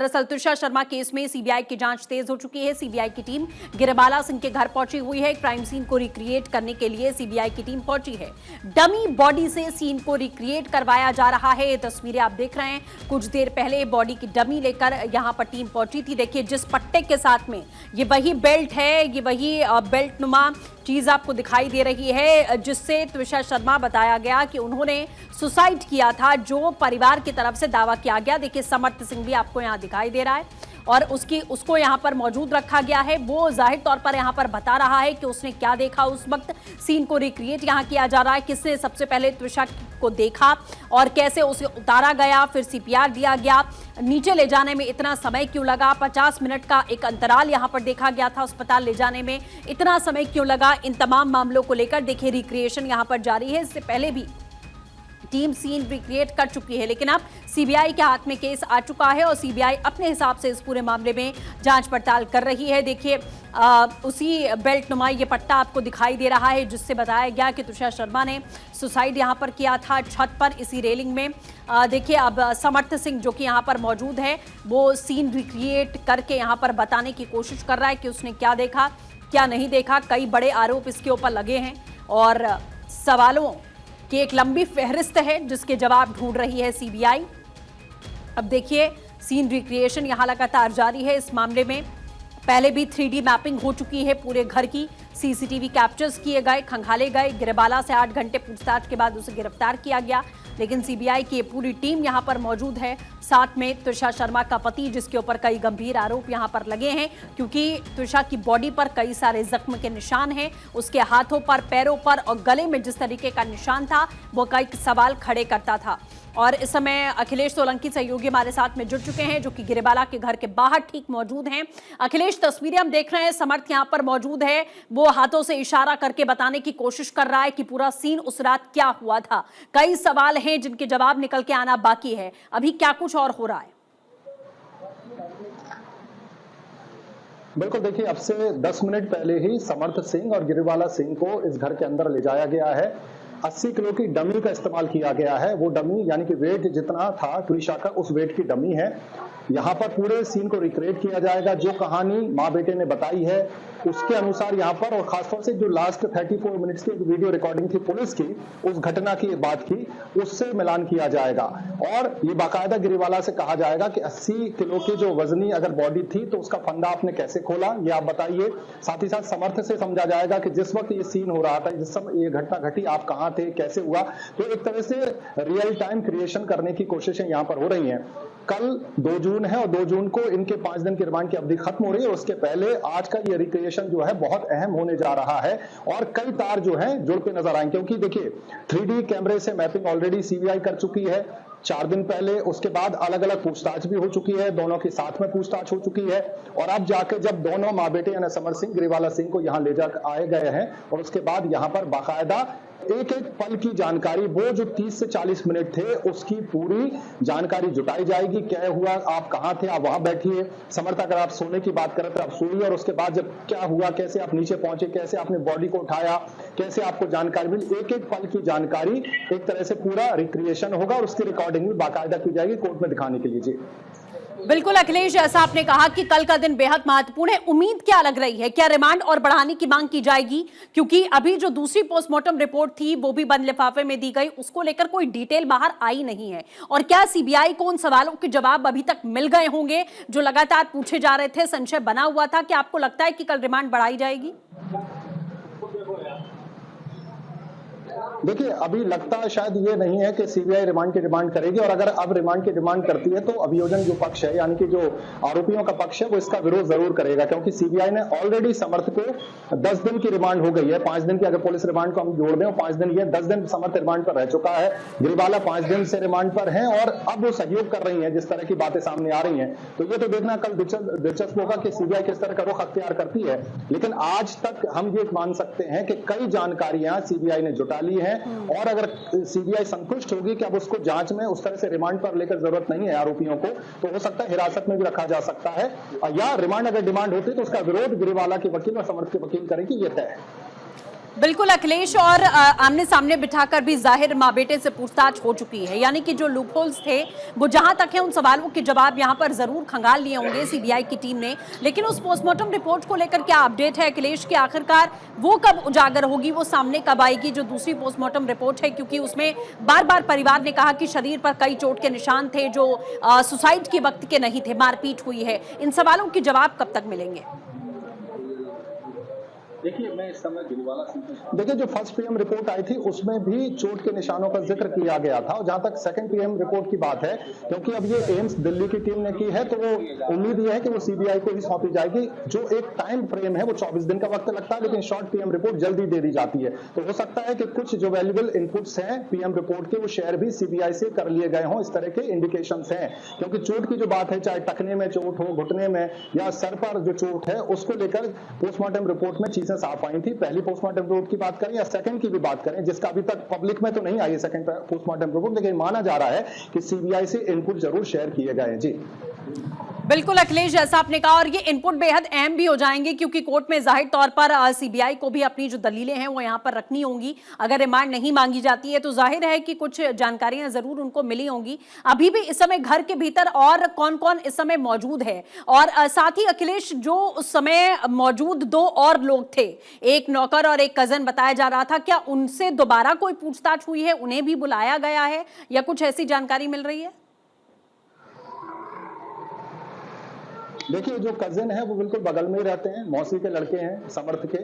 दरअसल तुषार शर्मा केस में सीबीआई की जांच तेज हो चुकी है। सीबीआई की टीम गिरिबाला सिंह के घर पहुंची हुई है। क्राइम सीन को रिक्रिएट करने के लिए सीबीआई की टीम पहुंची है। डमी बॉडी से सीन को रिक्रिएट करवाया जा रहा है। ये तस्वीरें आप देख रहे हैं, कुछ देर पहले बॉडी की डमी लेकर यहां पर टीम पहुंची थी। देखिए जिस पट्टे के साथ में ये वही बेल्ट है, ये वही बेल्ट नुमा चीज आपको दिखाई दे रही है जिससे तुषार शर्मा बताया गया कि उन्होंने सुसाइड किया था, जो परिवार की तरफ से दावा किया गया। देखिए समर्थ सिंह भी आपको यहां दिखाई दे रहा है और उसको यहां पर मौजूद रखा गया है। वो जाहिर तौर पर यहां पर बता रहा है कि उसने क्या देखा उस वक्त। सीन को रिक्रिएट यहां किया जा रहा है, किसने सबसे पहले तुषार को देखा और कैसे उसे उतारा गया, फिर सीपीआर दिया गया, नीचे ले जाने में इतना समय क्यों लगा, 50 मिनट का एक अंतराल यहां पर देखा गया था, अस्पताल ले जाने में इतना समय क्यों लगा। इन तमाम मामलों को लेकर देखिए रिक्रिएशन यहां पर जारी है। इससे पहले भी टीम सीन रिक्रिएट कर चुकी है, लेकिन अब सीबीआई के हाथ में केस आ चुका है और सीबीआई अपने हिसाब से इस पूरे मामले में जांच पड़ताल कर रही है। देखिए उसी बेल्ट नुमा ये पट्टा आपको दिखाई दे रहा है जिससे बताया गया कि तुषार शर्मा ने सुसाइड यहां पर किया था छत पर इसी रेलिंग में। देखिए अब समर्थ सिंह जो कि यहां पर मौजूद है वो सीन रिक्रिएट करके यहां पर बताने की कोशिश कर रहा है कि उसने क्या देखा क्या नहीं देखा। कई बड़े आरोप इसके ऊपर लगे हैं और सवालों कि एक लंबी फहरिस्त है जिसके जवाब ढूंढ रही है सीबीआई। अब देखिए सीन रिक्रिएशन यहां लगातार जारी है। इस मामले में पहले भी 3D मैपिंग हो चुकी है पूरे घर की, सीसीटीवी कैप्चर्स किए गए, खंगाले गए। गिरिबाला से 8 घंटे पूछताछ के बाद उसे गिरफ्तार किया गया, लेकिन सीबीआई की पूरी टीम यहां पर मौजूद है। साथ में तुषार शर्मा का पति जिसके ऊपर कई गंभीर आरोप यहां पर लगे हैं क्योंकि तुषार की बॉडी पर कई सारे जख्म के निशान हैं, उसके हाथों पर, पैरों पर और गले में जिस तरीके का निशान था वो कई सवाल खड़े करता था। और इस समय अखिलेश सोलंकी सहयोगी हमारे साथ में जुड़ चुके हैं जो कि गिरिबाला के घर के बाहर ठीक मौजूद हैं। अखिलेश, तस्वीरें हम देख रहे हैं, समर्थ यहां पर मौजूद है, वो हाथों से इशारा करके बताने की कोशिश कर रहा है कि पूरा सीन उस रात क्या हुआ था। कई सवाल हैं जिनके जवाब निकल के आना बाकी है। अभी क्या कुछ और हो रहा है? बिल्कुल, देखिए अब से 10 मिनट पहले ही समर्थ सिंह और गिरिबाला सिंह को इस घर के अंदर ले जाया गया है। 80 किलो की डमी का इस्तेमाल किया गया है। वो डमी यानी कि वेट जितना था तुषार का उस वेट की डमी है। यहाँ पर पूरे सीन को रिक्रिएट किया जाएगा। जो कहानी माँ बेटे ने बताई है उसके अनुसार यहाँ पर, और खासतौर से जो लास्ट 34 मिनट्स की वीडियो रिकॉर्डिंग थी पुलिस की, उस घटना की बात की, उससे मिलान किया जाएगा। और ये बाकायदा गिरिबाला से कहा जाएगा कि 80 किलो की जो वजनी अगर बॉडी थी तो उसका फंदा आपने कैसे खोला, ये आप बताइए। साथ ही साथ समर्थ से समझा जाएगा कि जिस वक्त ये सीन हो रहा था, जिस समय ये घटना घटी, आप कहाँ थे, कैसे हुआ। तो एक तरह से रियल टाइम क्रिएशन करने की कोशिशें यहाँ पर हो रही हैं। कल 2 जून है और 2 जून को इनके 5 दिन की रिमांड की अवधि खत्म हो रही है। उसके पहले आज का ये रिक्रिएशन जो है बहुत अहम होने जा रहा है और कई तार जो है जुड़ते नजर आएंगे, क्योंकि देखिए 3D कैमरे से मैपिंग ऑलरेडी सीबीआई कर चुकी है 4 दिन पहले। उसके बाद अलग अलग पूछताछ भी हो चुकी है, दोनों के साथ में पूछताछ हो चुकी है। और अब जाके जब दोनों माँ बेटे यानी समर्थ सिंह गिरिबाला सिंह को यहाँ ले जाकर आए गए हैं और उसके बाद यहाँ पर बाकायदा एक एक पल की जानकारी, वो जो 30 से 40 मिनट थे उसकी पूरी जानकारी जुटाई जाएगी। क्या हुआ, आप कहाँ थे, आप वहां बैठिए। समर्थ, अगर आप सोने की बात करें तो आप सोइए, और उसके बाद जब क्या हुआ, कैसे आप नीचे पहुंचे, कैसे आपने बॉडी को उठाया, कैसे आपको जानकारी मिली, एक एक पल की जानकारी एक तरह से पूरा रिक्रिएशन होगा और उसकी रिकॉर्डिंग भी बाकायदा की जाएगी कोर्ट में दिखाने के लिए। जी बिल्कुल अखिलेश, जैसा आपने कहा कि कल का दिन बेहद महत्वपूर्ण है। उम्मीद क्या लग रही है, क्या रिमांड और बढ़ाने की मांग की जाएगी? क्योंकि अभी जो दूसरी पोस्टमार्टम रिपोर्ट थी वो भी बंद लिफाफे में दी गई, उसको लेकर कोई डिटेल बाहर आई नहीं है। और क्या सीबीआई को उन सवालों के जवाब अभी तक मिल गए होंगे जो लगातार पूछे जा रहे थे? संशय बना हुआ था कि आपको लगता है कि कल रिमांड बढ़ाई जाएगी? देखिए अभी लगता शायद ये नहीं है कि सीबीआई रिमांड की डिमांड करेगी, और अगर अब रिमांड की डिमांड करती है तो अभियोजन जो पक्ष है यानी कि जो आरोपियों का पक्ष है वो इसका विरोध जरूर करेगा, क्योंकि सीबीआई ने ऑलरेडी समर्थ को 10 दिन की रिमांड हो गई है। 5 दिन की अगर पुलिस रिमांड को हम जोड़ दें, 5 दिन ये 10 दिन समर्थ रिमांड पर रह चुका है। गिरिबाला 5 दिन से रिमांड पर है और अब वो सहयोग कर रही है जिस तरह की बातें सामने आ रही हैं। तो ये तो देखना कल दिलचस्प होगा कि सीबीआई किस तरह का रुख अख्तियार करती है। लेकिन आज तक हम ये मान सकते हैं कि कई जानकारियां सीबीआई ने जुटा ली है, और अगर सीबीआई संतुष्ट होगी कि अब उसको जांच में उस तरह से रिमांड पर लेकर जरूरत नहीं है आरोपियों को, तो हो सकता है हिरासत में भी रखा जा सकता है, या रिमांड अगर डिमांड होती तो उसका विरोध गिरिबाला के वकील और समर्थ के वकील करेंगे, ये तय है। बिल्कुल अखिलेश, और आमने सामने बिठाकर भी जाहिर माँ बेटे से पूछताछ हो चुकी है, यानी कि जो लूपहोल्स थे वो जहां तक है उन सवालों के जवाब यहां पर जरूर खंगाल लिए होंगे सीबीआई की टीम ने। लेकिन उस पोस्टमार्टम रिपोर्ट को लेकर क्या अपडेट है अखिलेश कि आखिरकार वो कब उजागर होगी, वो सामने कब आएगी जो दूसरी पोस्टमार्टम रिपोर्ट है? क्योंकि उसमें बार बार परिवार ने कहा कि शरीर पर कई चोट के निशान थे जो सुसाइड के वक्त के नहीं थे, मारपीट हुई है। इन सवालों के जवाब कब तक मिलेंगे? देखिए मैं इस समय गिरिवाला सिंह, देखिए जो फर्स्ट पीएम रिपोर्ट आई थी उसमें भी चोट के निशानों का जिक्र किया गया था, और जहां तक सेकंड पीएम रिपोर्ट की बात है, क्योंकि अब ये एम्स दिल्ली की टीम ने की है तो वो उम्मीद ये है कि वो सीबीआई को ही सौंपी जाएगी। जो एक टाइम फ्रेम है वो 24 दिन का वक्त लगता है, लेकिन शॉर्ट पीएम रिपोर्ट जल्दी दे दी जाती है। तो हो सकता है कि कुछ जो वैल्यूएबल इनपुट्स हैं पीएम रिपोर्ट के वो शेयर भी सीबीआई से कर लिए गए हों, इस तरह के इंडिकेशंस हैं। क्योंकि चोट की जो बात है, चाहे टखने में चोट हो, घुटने में या सर पर जो चोट है, उसको लेकर पोस्टमार्टम रिपोर्ट में चीजें साफ आई थी। पहली पोस्टमार्टम रिपोर्ट की बात करें या सेकंड की भी बात करें, जिसका अभी तक पब्लिक में तो नहीं आई है सेकंड पोस्टमार्टम रिपोर्ट, लेकिन माना जा रहा है कि सीबीआई से इनपुट जरूर शेयर किए गए हैं। जी बिल्कुल अखिलेश, जैसा आपने कहा, और ये इनपुट बेहद अहम भी हो जाएंगे क्योंकि कोर्ट में जाहिर तौर पर सीबीआई को भी अपनी जो दलीलें हैं वो यहाँ पर रखनी होंगी। अगर रिमांड नहीं मांगी जाती है तो जाहिर है कि कुछ जानकारियां जरूर उनको मिली होंगी। अभी भी इस समय घर के भीतर और कौन कौन इस समय मौजूद है? और साथ ही अखिलेश, जो उस समय मौजूद दो और लोग थे, एक नौकर और एक कजन बताया जा रहा था, क्या उनसे दोबारा कोई पूछताछ हुई है? उन्हें भी बुलाया गया है या कुछ ऐसी जानकारी मिल रही है? देखिए जो कजिन है वो बिल्कुल बगल में ही रहते हैं, मौसी के लड़के हैं समर्थ के,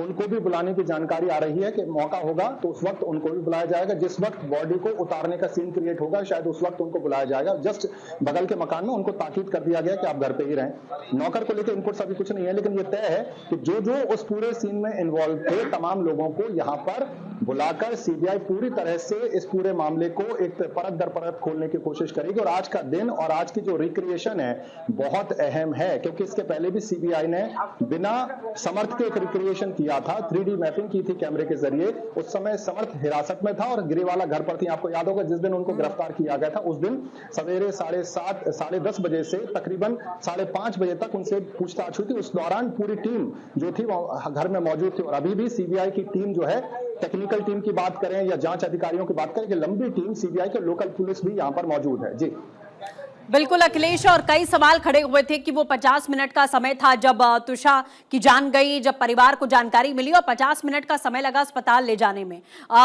उनको भी बुलाने की जानकारी आ रही है कि मौका होगा तो उस वक्त उनको भी बुलाया जाएगा। जिस वक्त बॉडी को उतारने का सीन क्रिएट होगा शायद उस वक्त उनको बुलाया जाएगा। जस्ट बगल के मकान में उनको ताकीद कर दिया गया कि आप घर पे ही रहें। नौकर को लेकर इनपुट अभी कुछ नहीं है, लेकिन ये तय है कि जो जो उस पूरे सीन में इन्वॉल्व थे तमाम लोगों को यहाँ पर बुलाकर सीबीआई पूरी तरह से इस पूरे मामले को एक परत दर परत खोलने की कोशिश करेगी। और आज का दिन और आज की जो रिक्रिएशन है बहुत अहम है, क्योंकि इसके पहले भी सीबीआई ने बिना समर्थ के एक रिक्रिएशन किया था, 3D मैपिंग की थी कैमरे के जरिए। उस समय समर्थ हिरासत में था और गिरिवाला घर पर थी। आपको याद होगा जिस दिन उनको गिरफ्तार किया गया था उस दिन सवेरे 7:30 साढ़े 10 बजे से तकरीबन 5:30 बजे तक उनसे पूछताछ हुई थी। उस दौरान पूरी टीम जो थी वो घर में मौजूद थी। और अभी भी सीबीआई की टीम जो है, टेक्निकल टीम की बात करें या जांच अधिकारियों की बात करें, कि लंबी टीम सीबीआई के लोकल पुलिस भी यहां पर मौजूद है। जी बिल्कुल अखिलेश, और कई सवाल खड़े हुए थे कि वो 50 मिनट का समय था जब तुषा की जान गई, जब परिवार को जानकारी मिली, और 50 मिनट का समय लगा अस्पताल ले जाने में।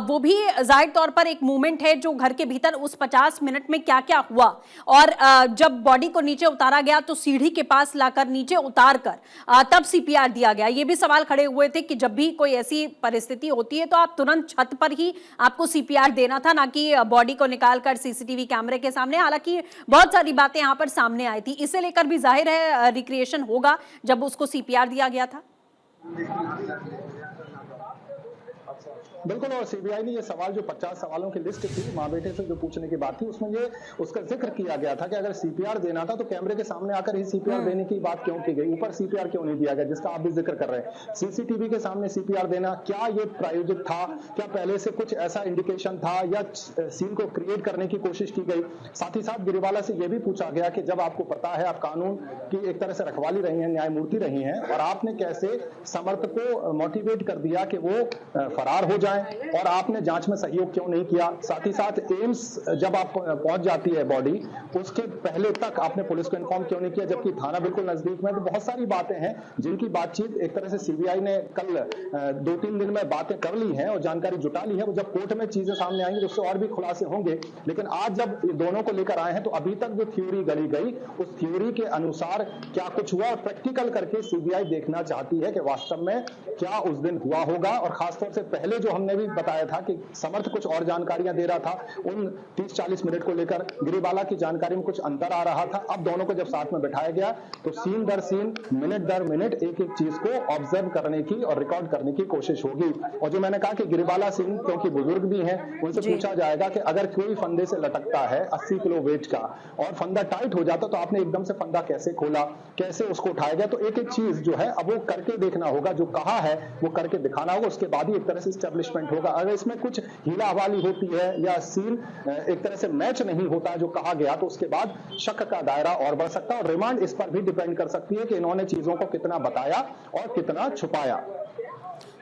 वो भी जाहिर तौर पर एक मूवमेंट है जो घर के भीतर उस 50 मिनट में क्या क्या हुआ। और जब बॉडी को नीचे उतारा गया तो सीढ़ी के पास लाकर नीचे उतार कर तब सीपीआर दिया गया। ये भी सवाल खड़े हुए थे कि जब भी कोई ऐसी परिस्थिति होती है तो आप तुरंत छत पर ही आपको सीपीआर देना था, ना कि बॉडी को निकालकर सीसीटीवी कैमरे के सामने। हालांकि बहुत सारी बातें यहां पर सामने आई थी, इसे लेकर भी जाहिर है रिक्रिएशन होगा जब उसको सीपीआर दिया गया था। बिल्कुल, और सीबीआई ने ये सवाल जो 50 सवालों की लिस्ट थी माँ बेटे से जो पूछने की बात थी उसमें ये उसका जिक्र किया गया था कि अगर सीपीआर देना था तो कैमरे के सामने आकर ही सीपीआर देने की बात क्यों की गई, ऊपर सीपीआर क्यों नहीं दिया गया, जिसका आप भी जिक्र कर रहे हैं। सीसीटीवी के सामने सीपीआर देना, क्या ये प्रायोजित था, क्या पहले से कुछ ऐसा इंडिकेशन था या सीन को क्रिएट करने की कोशिश की गई। साथ ही साथ गिरिवाला से यह भी पूछा गया कि जब आपको पता है आप कानून की एक तरह से रखवाली रही हैं, न्यायमूर्ति रही हैं, और आपने कैसे समर्थ को मोटिवेट कर दिया कि वो फरार हो जाए, और आपने जांच में सहयोग क्यों नहीं किया। साथ ही साथ एम्स जब आप पहुंच जाती है बॉडी, उसके पहले तक आपने पुलिस को इन्फॉर्म क्यों नहीं किया, जबकि थाना बिल्कुल नजदीक में। तो बहुत सारी बातें हैं जिनकी बातचीत एक तरह से सीबीआई ने कल 2-3 दिन में बातें कर ली हैं और जानकारी जुटा ली है। वो जब कोर्ट में चीजें सामने आएंगी तो उससे और भी खुलासे होंगे। लेकिन आज जब ये दोनों को लेकर आए हैं तो अभी तक जो थ्योरी गढ़ी गई उस थ्योरी के अनुसार क्या कुछ हुआ, और प्रैक्टिकल करके सीबीआई देखना चाहती है कि वास्तव में क्या उस दिन हुआ होगा। और खासतौर से पहले जो हमने भी बताया था कि समर्थ कुछ और जानकारियां दे रहा था, उन 30-40 मिनट को लेकर गिरिवाला की जानकारी में कुछ अंतर आ रहा था। अब दोनों को जब साथ में बैठाया गया तो सीन दर सीन, मिनट दर मिनट एक एक चीज को ऑब्जर्व करने की और रिकॉर्ड करने की कोशिश होगी। और जो मैंने कहा कि गिरिवाला सिंह क्योंकि बुजुर्ग भी हैं, उनसे पूछा जाएगा कि अगर कोई फंदे से लटकता है 80 किलो वेट का और फंदा टाइट हो जाता तो आपने एकदम से फंदा कैसे खोला, कैसे उसको उठाया गया। तो एक एक चीज जो है अब वो करके देखना होगा, जो कहा है वो करके दिखाना होगा, उसके बाद ही एक तरह से स्टैब्लिशमेंट होगा। अगर इसमें कुछ हीला हवाली होती है या सीन एक तरह से मैच नहीं होता जो कहा गया तो उसके बाद शक का दायरा और बढ़ सकता है, और रिमांड इस पर भी डिपेंड कर सकती है कि इन्होंने चीजों को कितना बताया और कितना छुपाया।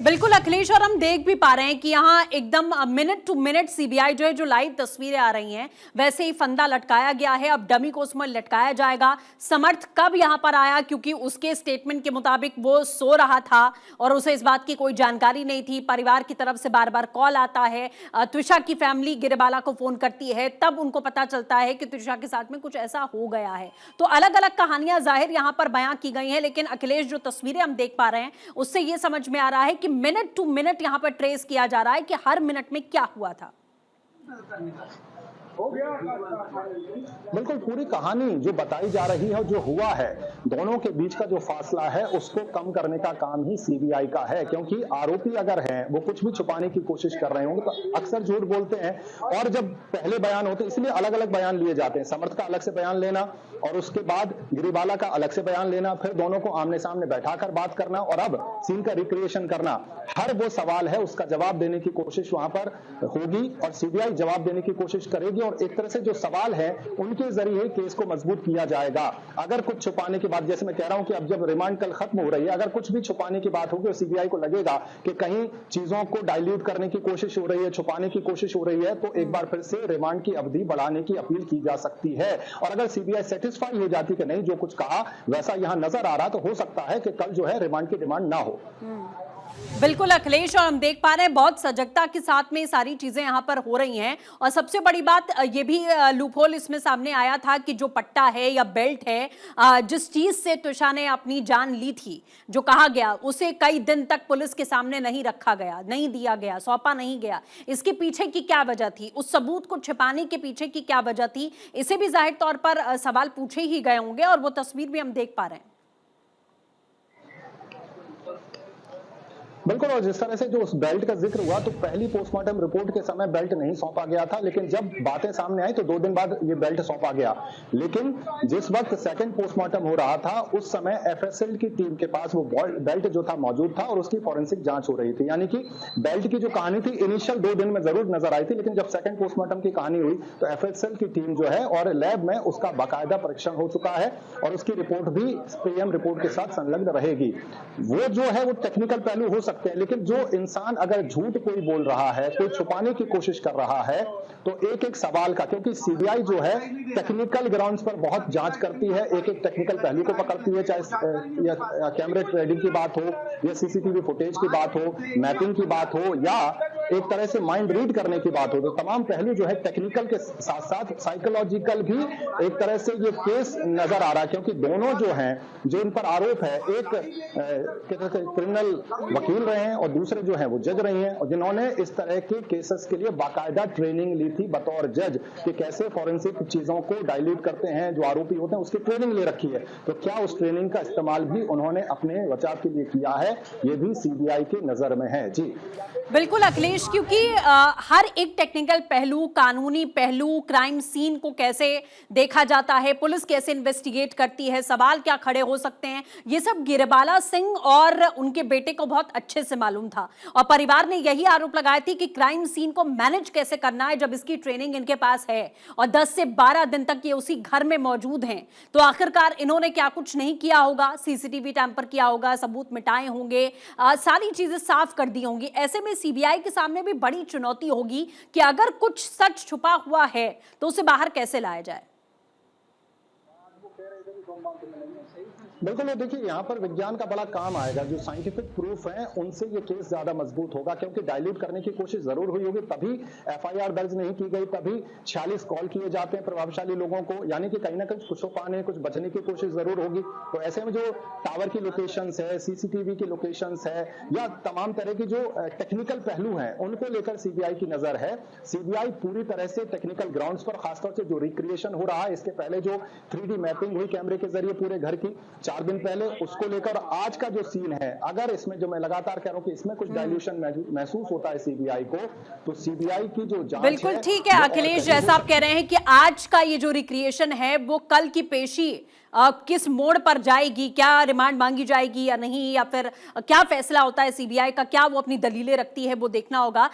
बिल्कुल अखिलेश, और हम देख भी पा रहे हैं कि यहाँ एकदम मिनट टू मिनट सीबीआई जो है, जो लाइव तस्वीरें आ रही हैं वैसे ही फंदा लटकाया गया है। अब डमी को उसमें लटकाया जाएगा। समर्थ कब यहाँ पर आया, क्योंकि उसके स्टेटमेंट के मुताबिक वो सो रहा था और उसे इस बात की कोई जानकारी नहीं थी। परिवार की तरफ से बार बार कॉल आता है, त्रिशा की फैमिली गिरेबाला को फोन करती है, तब उनको पता चलता है कि त्रिशा के साथ में कुछ ऐसा हो गया है। तो अलग अलग कहानियां जाहिर यहाँ पर बयां की गई हैं, लेकिन अखिलेश जो तस्वीरें हम देख पा रहे हैं उससे ये समझ में आ रहा है कि मिनट टू मिनट यहां पर ट्रेस किया जा रहा है कि हर मिनट में क्या हुआ था। बिल्कुल पूरी कहानी जो बताई जा रही है, जो हुआ है, दोनों के बीच का जो फासला है उसको कम करने का काम ही सीबीआई का है। क्योंकि आरोपी अगर हैं वो कुछ भी छुपाने की कोशिश कर रहे होंगे तो अक्सर झूठ बोलते हैं, और जब पहले बयान होते हैं इसलिए अलग अलग बयान लिए जाते हैं। समर्थ का अलग से बयान लेना और उसके बाद गिरिबाला का अलग से बयान लेना, फिर दोनों को आमने सामने बैठाकर बात करना और अब सीन का रिक्रिएशन करना। हर वो सवाल है उसका जवाब देने की कोशिश वहां पर होगी और सीबीआई जवाब देने की कोशिश करेगी, और एक तरह से जो सवाल है उनके जरिए केस को मजबूत किया जाएगा। अगर कुछ छुपाने की बात, जैसे मैं कह रहा हूं कि अब जब रिमांड कल खत्म हो रही है, अगर कुछ भी छुपाने की बात होगी और सीबीआई को लगेगा कि कहीं चीजों को डाइल्यूट करने की कोशिश हो रही है, छुपाने की कोशिश हो रही है, तो एक बार फिर से रिमांड की अवधि बढ़ाने की अपील की जा सकती है। और अगर सीबीआई सेटिस्फाई हो जाती कि नहीं जो कुछ कहा वैसा यहां नजर आ रहा, तो हो सकता है कि कल जो है रिमांड की डिमांड ना हो। बिल्कुल अखिलेश, और हम देख पा रहे हैं बहुत सजगता के साथ में ये सारी चीजें यहाँ पर हो रही हैं। और सबसे बड़ी बात ये भी लूपहोल इसमें सामने आया था कि जो पट्टा है या बेल्ट है, जिस चीज से त्रिशा ने अपनी जान ली थी, जो कहा गया, उसे कई दिन तक पुलिस के सामने नहीं रखा गया, नहीं दिया गया, सौंपा नहीं गया। इसके पीछे की क्या वजह थी, उस सबूत को छिपाने के पीछे की क्या वजह थी, इसे भी जाहिर तौर पर सवाल पूछे ही गए होंगे, और वो तस्वीर भी हम देख पा रहे हैं। बिल्कुल, और जिस तरह से जो उस बेल्ट का जिक्र हुआ, तो पहली पोस्टमार्टम रिपोर्ट के समय बेल्ट नहीं सौंपा गया था, लेकिन जब बातें सामने आई तो 2 दिन बाद ये बेल्ट सौंपा गया। लेकिन जिस वक्त सेकंड पोस्टमार्टम हो रहा था उस समय एफएसएल की टीम के पास वो बेल्ट जो था मौजूद था और उसकी फॉरेंसिक जांच हो रही थी। यानी कि बेल्ट की जो कहानी थी इनिशियल 2 दिन में जरूर नजर आई थी, लेकिन जब सेकंड पोस्टमार्टम की कहानी हुई तो एफएसएल की टीम जो है और लैब में उसका बाकायदा परीक्षण हो चुका है और उसकी रिपोर्ट भी पीएम रिपोर्ट के साथ संलग्न रहेगी। वो जो है वो टेक्निकल पहलू हो सकते हैं, लेकिन जो इंसान अगर झूठ कोई बोल रहा है, कोई छुपाने की कोशिश कर रहा है, तो एक एक सवाल का, क्योंकि सीबीआई जो है टेक्निकल ग्राउंड्स पर बहुत जांच करती है, एक एक टेक्निकल पहलू को पकड़ती है, चाहे कैमरे ट्रेडिंग की बात हो या सीसीटीवी फुटेज की बात हो, मैपिंग की बात हो या एक तरह से माइंड रीड करने की बात हो, तो तमाम पहलू जो है टेक्निकल के साथ साथ साइकोलॉजिकल भी एक तरह से ये केस नजर आ रहा है। क्योंकि दोनों जो हैं, जो इन पर आरोप है, एक क्रिमिनल वकील रहे हैं और दूसरे जो हैं वो जज रही हैं, और जिन्होंने इस तरह के केसेस के लिए बाकायदा ट्रेनिंग ली थी बतौर जज कि कैसे फॉरेंसिक चीजों को डाइल्यूट करते हैं, जो आरोपी होते हैं उसकी ट्रेनिंग ले रखी है। तो क्या उस ट्रेनिंग का इस्तेमाल भी उन्होंने अपने बचाव के लिए किया है, ये भी सीबीआई की नजर में है। जी बिल्कुल अखिलेश, क्योंकि हर एक टेक्निकल पहलू, कानूनी पहलू, क्राइम सीन को कैसे देखा जाता है, पुलिस कैसे इन्वेस्टिगेट करती है, सवाल क्या खड़े हो सकते हैं, ये सब गिरिबाला सिंह और उनके बेटे को बहुत अच्छे से मालूम था। और परिवार ने यही आरोप लगाए थे कि क्राइम सीन को मैनेज कैसे करना है जब इसकी ट्रेनिंग इनके पास है और 10 से 12 दिन तक ये उसी घर में मौजूद हैं। तो आखिरकार इन्होंने क्या कुछ नहीं किया होगा, सीसीटीवी टैंपर किया होगा, सबूत मिटाए होंगे, सारी चीजें साफ कर दी होंगी। ऐसे में सीबीआई के सामने भी बड़ी चुनौती होगी कि अगर कुछ सच छुपा हुआ है तो उसे बाहर कैसे लाया जाए। बिल्कुल, देखिए यहाँ पर विज्ञान का बड़ा काम आएगा। जो साइंटिफिक प्रूफ है उनसे ये केस ज्यादा मजबूत होगा, क्योंकि डाइल्यूट करने की कोशिश जरूर हुई होगी, तभी एफआईआर दर्ज नहीं की गई, तभी 46 कॉल किए जाते हैं प्रभावशाली लोगों को, यानी कि कहीं ना कहीं कुछ छुपाने, कुछ बचने की कोशिश जरूर होगी। तो ऐसे में जो टावर की लोकेशंस है, सीसीटीवी की लोकेशंस है या तमाम तरह की जो टेक्निकल पहलू हैं उनको लेकर सीबीआई की नजर है। सीबीआई पूरी तरह से टेक्निकल ग्राउंड्स पर, खासतौर से जो रिक्रिएशन हो रहा है, इसके पहले जो 3D मैपिंग हुई कैमरे के जरिए पूरे घर की 4 दिन पहले, उसको लेकर आज का जो सीन है, अगर इसमें जो मैं लगातार कह रहा हूं कि इसमें कुछ डाइल्यूशन महसूस होता है सीबीआई को, तो सीबीआई की जो जांच बिल्कुल ठीक है अखिलेश, जैसा आप कह रहे हैं कि आज का ये जो रिक्रिएशन है वो कल की पेशी किस मोड़ पर जाएगी, क्या रिमांड मांगी जाएगी या नहीं, या फिर क्या फैसला होता है सीबीआई का, क्या वो अपनी दलीलें रखती है, वो देखना होगा।